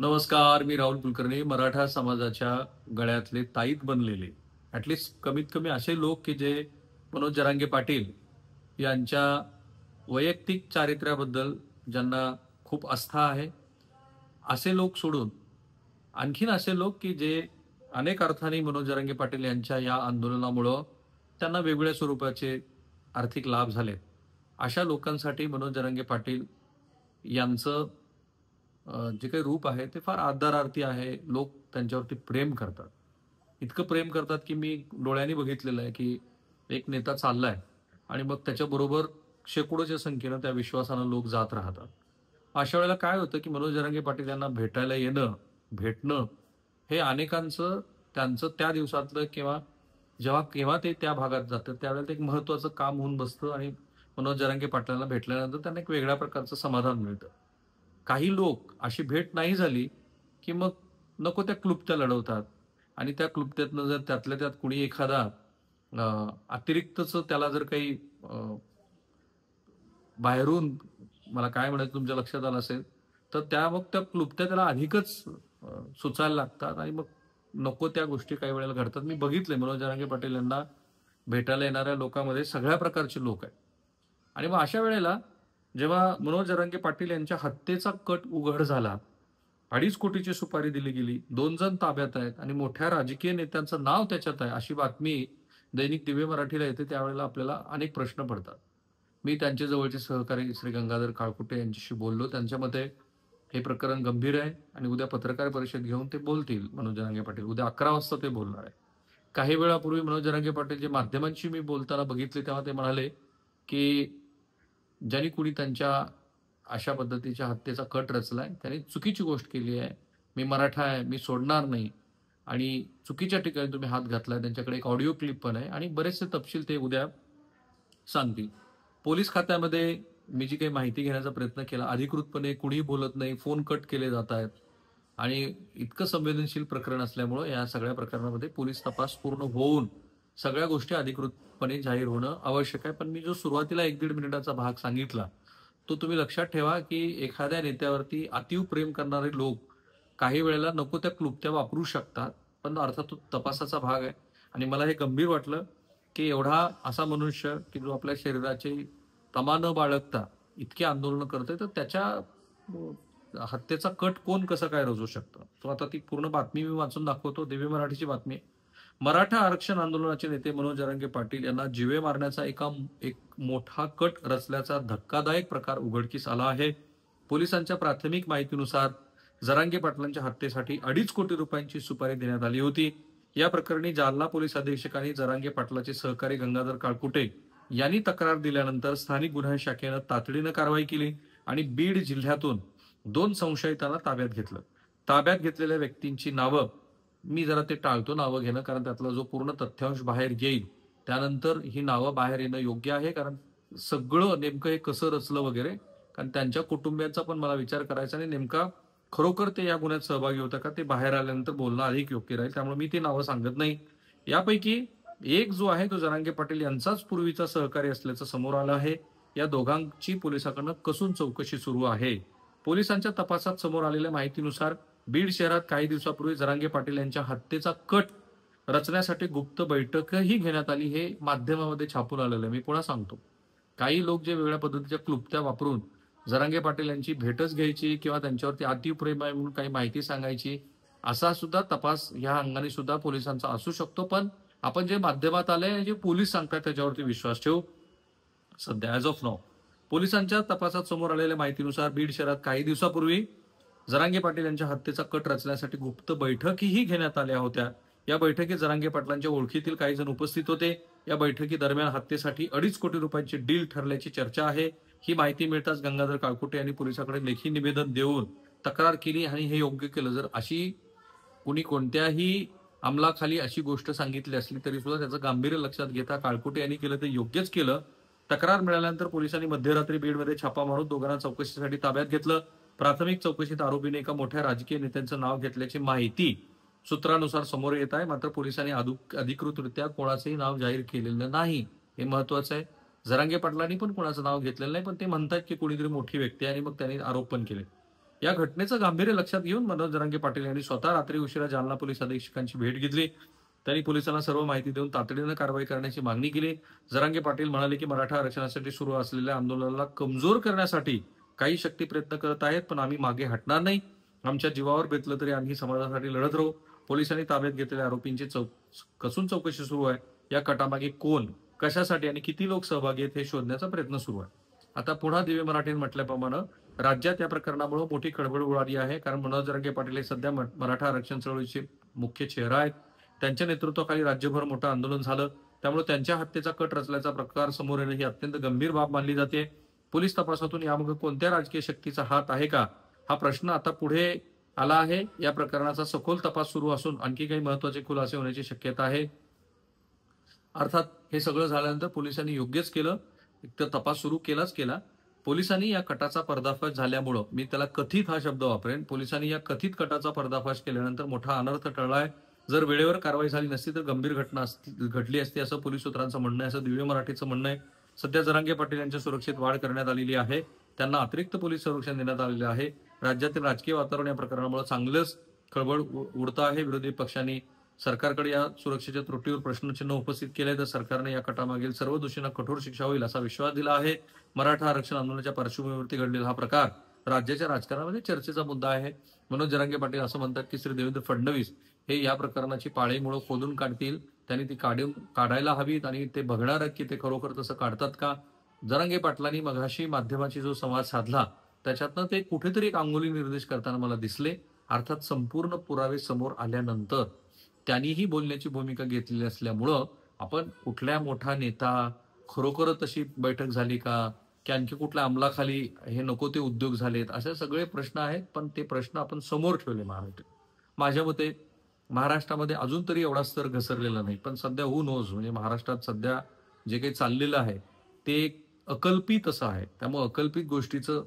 नमस्कार, मी राहुल कुलकर्णी. मराठा समाजाच्या गळ्यातले ताईत बनलेले, ॲटलीस्ट कमीत कमी असे लोक की जे मनोज जरांगे पाटील यांच्या वैयक्तिक चारित्र्याबद्दल ज्यांना खूप आस्था आहे, असे लोक सोडून आणखीन असे लोक की जे अनेक अर्थाने मनोज जरांगे पाटील यांच्या या आंदोलनामुळं त्यांना वेगवेगळ्या स्वरूपाचे आर्थिक लाभ झालेत. अशा लोकांसाठी मनोज जरांगे पाटील यांचं जे काही रूप आहे ते फार आदरार्थी आहे. लोक त्यांच्यावरती प्रेम करतात. इतकं प्रेम करतात, की मी डोळ्यांनी बघितलेलं आहे, की एक नेता चाललाय आणि मग त्याच्याबरोबर शेकडोच्या संख्येनं त्या विश्वासानं लोक जात राहतात. अशा वेळेला काय होतं, की मनोज जरांगे पाटील यांना भेटायला येणं, भेटणं हे अनेकांचं त्यांचं त्या दिवसातलं किंवा जेव्हा केव्हा ते त्या भागात जातात, त्यावेळेला ते एक महत्त्वाचं काम होऊन बसतं आणि मनोज जरांगे पाटलांना भेटल्यानंतर त्यांना एक वेगळ्या प्रकारचं समाधान मिळतं. काही लोक अशी भेट नाही झाली, की मग नको त्या क्लुप्त्या लढवतात आणि त्या क्लुप्त्यातनं जर त्यातल्या त्यात कुणी एखादा अतिरिक्तच त्याला जर काही बाहेरून मला काय म्हणायचं तुमच्या लक्षात आलं असेल, तर मग त्या क्लुप्त्या त्याला अधिकच सुचायला लागतात आणि मग नको त्या गोष्टी काही वेळेला घडतात. मी बघितलंय मनोज जरांगे पाटील यांना भेटायला येणाऱ्या लोकांमध्ये सगळ्या प्रकारचे लोक आहेत. आणि मग अशा वेळेला जेव्हा मनोज जरांगे पाटील यांच्या हत्येचा कट उघड झाला, 2.5 कोटीची सुपारी दिली गेली, 2 जण ताब्यात आहेत आणि मोठ्या राजकीय नेत्यांचं नाव त्याच्यात आहे, अशी बातमी दैनिक दिव्य मराठीला येते, त्यावेळेला आपल्याला अनेक प्रश्न पडतात. मी त्यांचे जवळचे सहकारी श्री गंगाधर काळकुटे यांच्याशी बोललो. त्यांच्या मते हे प्रकरण गंभीर आहे आणि उद्या पत्रकार परिषद घेऊन ते बोलतील मनोज जरांगे पाटील. उद्या 11 वाजता ते बोलणार आहे. काही वेळापूर्वी मनोज जरांगे पाटील जे माध्यमांशी मी बोलताना बघितले, तेव्हा ते म्हणाले, की ज्यांनी कुणी त्यांच्या अशा पद्धतीच्या हत्येचा कट रचलाय, त्याने चुकीची गोष्ट केली आहे. मी मराठा आहे, मी सोडणार नाही आणि चुकीच्या ठिकाणी तुम्ही हात घातलाय. त्यांच्याकडे एक ऑडिओ क्लिप पण आहे आणि बरेचसे तपशील ते उद्या सांगतील. पोलीस खात्यामध्ये मी जी काही माहिती घेण्याचा प्रयत्न केला, अधिकृतपणे कुणीही बोलत नाही, फोन कट केले जात आहेत आणि इतकं संवेदनशील प्रकरण असल्यामुळं या सगळ्या प्रकरणामध्ये पोलीस तपास पूर्ण होऊन सगळ्या गोष्टी अधिकृतपणे जाहीर होणं आवश्यक आहे. पण मी जो सुरुवातीला 1-1.5 मिनिटाचा भाग सांगितला, तो तुम्ही लक्षात ठेवा, की एखाद्या नेत्यावरती अतीव प्रेम करणारे लोक काही वेळेला नको त्या क्लुप्त्या वापरू शकतात. पण अर्थात तो तपासाचा भाग आहे आणि मला हे गंभीर वाटलं, की एवढा असा मनुष्य, की जो आपल्या शरीराची तमा न बाळगता इतकी आंदोलनं करतोय, तर त्याच्या हत्येचा कट कोण कसं काय रचू शकतं? तो आता ती पूर्ण बातमी मी वाचून दाखवतो. दिव्य मराठीची बातमी आहे. मराठा आरक्षण आंदोलनाचे नेते मनोज जरांगे पाटील यांना जीवे मारण्याचा एक मोठा कट रचल्याचा धक्कादायक प्रकार उघडकीस आला आहे. पोलिसांच्या प्राथमिक माहितीनुसार जरांगे पाटलांच्या हत्येसाठी 2.5 कोटी रुपयांची सुपारी देण्यात आली होती. या प्रकरणी जालना पोलीस अधीक्षकांनी जरांगे पाटलाचे सहकारी गंगाधर काळकुटे यांनी तक्रार दिल्यानंतर स्थानिक गुन्हे शाखेनं तातडीनं कारवाई केली आणि बीड जिल्ह्यातून 2 संशयितांना ताब्यात घेतलं. ताब्यात घेतलेल्या व्यक्तींची नावं मी जरा ते टाळतो नावं घेणं, कारण त्यातला जो पूर्ण तथ्यांश बाहेर येईल त्यानंतर ही नावं बाहेर येणं योग्य आहे. कारण सगळं नेमकं हे कसं रचलं वगैरे, कारण त्यांच्या कुटुंबियांचा पण मला विचार करायचा आणि नेमका खरोखर ते या गुन्ह्यात सहभागी होतं का, ते बाहेर आल्यानंतर बोलणं अधिक योग्य राहील. त्यामुळे मी ती नावं सांगत नाही. यापैकी एक जो आहे तो जरांगे पाटील यांचाच पूर्वीचा सहकारी असल्याचं समोर आलं आहे. या दोघांची पोलिसांकडून कसून चौकशी सुरू आहे. पोलिसांच्या तपासात समोर आलेल्या माहितीनुसार बीड शहरात काही दिवसापूर्वी जरांगे पाटील यांच्या हत्येचा कट रचण्यासाठी गुप्त बैठकही घेण्यात आली, हे माध्यमामध्ये छापून आलेलं आहे. मी पुन्हा सांगतो, काही लोक जे वेगळ्या पद्धतीच्या क्लुप्त्या वापरून जरांगे पाटील यांची भेटच घ्यायची किंवा त्यांच्यावरती अतिप्रेम आहे म्हणून काही माहिती सांगायची, असा सुद्धा तपास या अंगाने सुद्धा पोलिसांचा असू शकतो. पण आपण जे माध्यमात आलंय, जे पोलीस सांगतात त्याच्यावरती विश्वास ठेवू. सध्या ॲज ऑफ नाऊ पोलिसांच्या तपासात समोर आलेल्या माहितीनुसार बीड शहरात काही दिवसापूर्वी जरांगे पाटील यांच्या हत्येचा कट रचण्यासाठी गुप्त बैठकीही घेण्यात आल्या होत्या. या बैठकीत जरांगे पाटलांच्या ओळखीतील काही जण उपस्थित होते. या बैठकी दरम्यान हत्येसाठी 2.5 कोटी रुपयांची डील ठरल्याची चर्चा आहे. ही माहिती मिळताच गंगाधर काळकुटे यांनी पोलिसांकडे लेखी निवेदन देऊन तक्रार केली आणि हे योग्य केलं. जर अशी कुणी कोणत्याही अंमलाखाली अशी गोष्ट सांगितली असली तरी सुद्धा त्याचं गांभीर्य लक्षात घेता काळकुटे यांनी केलं ते योग्यच केलं. तक्रार मिळाल्यानंतर पोलिसांनी मध्यरात्री बीडमध्ये छापा मारून दोघांना चौकशीसाठी ताब्यात घेतलं. प्राथमिक चौकशीत आरोपीने एका मोठ्या राजकीय नेत्यांचं नाव घेतल्याची माहिती सूत्रानुसार समोर येत आहे. मात्र पोलिसांनी अधिकृतरित्या कोणाचंही नाव जाहीर केलेलं नाही, हे महत्वाचं आहे. जरांगे पाटलांनी पण कोणाचं नाव घेतलेलं नाही, पण ते म्हणतात की कोणीतरी मोठी व्यक्ती आहे आणि मग त्यांनी आरोप पण केले. या घटनेचं गांभीर्य लक्षात घेऊन मनोज जरांगे पाटील यांनी स्वतः रात्री उशिरा जालना पोलीस अधीक्षकांची भेट घेतली. त्यांनी पोलिसांना सर्व माहिती देऊन तातडीनं कारवाई करण्याची मागणी केली. जरांगे पाटील म्हणाले, की मराठा आरक्षणासाठी सुरू असलेल्या आंदोलनाला कमजोर करण्यासाठी काही शक्ती प्रयत्न करत आहेत, पण आम्ही मागे हटणार नाही. आमच्या जीवावर बेतलं तरी आम्ही समाजासाठी लढत राहू. पोलिसांनी ताब्यात घेतलेल्या आरोपींची कसून चौकशी सुरू आहे. या कटामागे कोण, कशासाठी आणि किती लोक सहभागी आहेत हे शोधण्याचा प्रयत्न सुरू आहे. आता पुन्हा दिव्य मराठीने म्हटल्याप्रमाणे राज्यात या प्रकरणामुळे मोठी खळबळ उडाली आहे. कारण मनोज जरांगे पाटील हे सध्या मराठा आरक्षण चळवळीचे मुख्य चेहरा आहेत. त्यांच्या नेतृत्वाखाली राज्यभर मोठं आंदोलन झालं. त्यामुळे त्यांच्या हत्येचा कट रचल्याचा प्रकार समोर येणं ही अत्यंत गंभीर बाब मानली जाते. पोलीस तपासातून यामागे कोणत्या राजकीय शक्तीचा हात आहे का, हा प्रश्न आता पुढे आला आहे. या प्रकरणाचा सखोल तपास सुरू असून आणखी काही महत्वाचे खुलासे होण्याची शक्यता आहे. अर्थात हे सगळं झाल्यानंतर पोलिसांनी योग्यच केलं, एकतर तपास सुरू केला. पोलिसांनी या कटाचा पर्दाफाश झाल्यामुळं, मी त्याला कथित हा शब्द वापरेन, पोलिसांनी या कथित कटाचा पर्दाफाश केल्यानंतर मोठा अनर्थ टळलाय. जर वेळेवर कारवाई झाली नसती तर गंभीर घटना घडली असती असं पोलीस सूत्रांचं म्हणणं आहे, असं दिव्य मराठीचं म्हणणं आहे. सध्या जरांगे पाटील यांच्या सुरक्षेत वाढ करण्यात आलेली आहे. त्यांना अतिरिक्त पोलीस संरक्षण देण्यात आलेलं आहे. राज्यातील राजकीय वातावरण या प्रकरणामुळे चांगलंच खळबळ उडतं आहे. विरोधी पक्षांनी सरकारकडे या सुरक्षेच्या त्रुटीवर प्रश्नचिन्ह उपस्थित केले, तर सरकारने या कटामागील सर्व दोषींना कठोर शिक्षा होईल असा विश्वास दिला आहे. मराठा आरक्षण आंदोलनाच्या पार्श्वभूमीवरती घडलेला हा प्रकार राज्याच्या राजकारणामध्ये चर्चेचा मुद्दा आहे. मनोज जरांगे पाटील असं म्हणतात, की श्री देवेंद्र फडणवीस हे या प्रकरणाची पाळीमुळं खोदून काढतील. त्यांनी ती काढायला हवीत आणि ते बघणार आहेत की ते खरोखर तसं काढतात का. जरांगे पाटलांनी मघाशी माध्यमाची जो संवाद साधला त्याच्यातनं ते कुठेतरी एक अंगुली निर्देश करताना मला दिसले. अर्थात संपूर्ण पुरावे समोर आल्यानंतर त्यांनीही बोलण्याची भूमिका घेतलेली असल्यामुळं आपण कुठल्या मोठा नेता, खरोखर तशी बैठक झाली का, की आणखी कुठल्या अंमलाखाली हे नको ते उद्योग झालेत, असे सगळे प्रश्न आहेत. पण ते प्रश्न आपण समोर ठेवले माझ्या मते महाराष्ट्रामध्ये अजून तरी एवढा स्तर घसरलेला नाही. पण सध्या हू नोज, म्हणजे महाराष्ट्रात सध्या जे काही चाललेलं आहे ते अकल्पित असं आहे. त्यामुळे अकल्पित गोष्टीचं,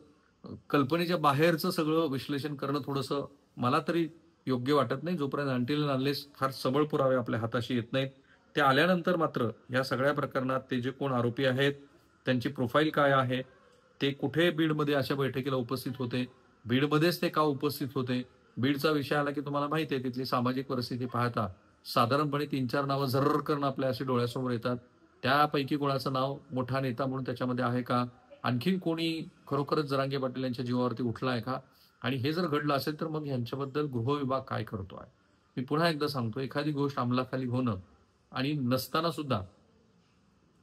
कल्पनेच्या बाहेरचं सगळं विश्लेषण करणं थोडंसं मला तरी योग्य वाटत नाही. जोपर्यंत अनटिल अनलेस फार सबळ पुरावे आपल्या हाताशी येत नाहीत, ते आल्यानंतर मात्र या सगळ्या प्रकरणात ते जे कोण आरोपी आहेत, त्यांची प्रोफाईल काय आहे, ते कुठे बीडमध्ये अशा बैठकीला उपस्थित होते, बीडमध्येच ते का उपस्थित होते, बीडचा विषय आला की तुम्हाला माहिती आहे तिथली सामाजिक परिस्थिती पाहता साधारणपणे 3-4 नावं झर्र करून आपल्या असे डोळ्यासमोर येतात. त्यापैकी कोणाचं नाव मोठा नेता म्हणून त्याच्यामध्ये आहे का, आणखीन कोणी खरोखरच जरांगे पाटील यांच्या जीवावरती उठला आहे का, आणि हे जर घडलं असेल तर मग यांच्याबद्दल गृहविभाग काय करतो आहे. मी पुन्हा एकदा सांगतो, एखादी गोष्ट अंमलाखाली होणं आणि नसताना सुद्धा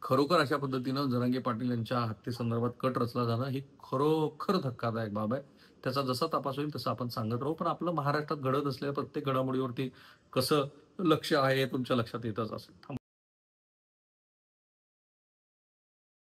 खरोखर अशा पद्धतीनं जरांगे पाटील यांच्या हत्येसंदर्भात कट रचला जाणं ही खरोखर धक्कादायक बाब आहे. त्याचा जसा तपास होईल तसं आपण सांगत राहू. पण आपलं महाराष्ट्रात घडत असलेल्या प्रत्येक घडामोडीवरती कसं लक्ष आहे तुमच्या लक्षात येतच असेल.